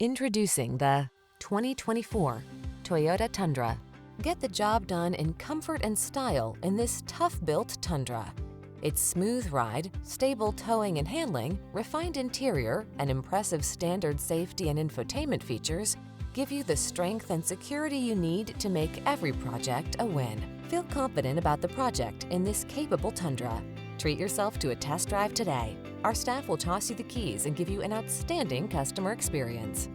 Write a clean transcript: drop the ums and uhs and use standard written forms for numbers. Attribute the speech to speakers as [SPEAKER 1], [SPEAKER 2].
[SPEAKER 1] Introducing the 2024 Toyota Tundra. Get the job done in comfort and style in this tough-built Tundra. Its smooth ride, stable towing and handling, refined interior, and impressive standard safety and infotainment features give you the strength and security you need to make every project a win. Feel confident about the project in this capable Tundra. Treat yourself to a test drive today. Our staff will toss you the keys and give you an outstanding customer experience.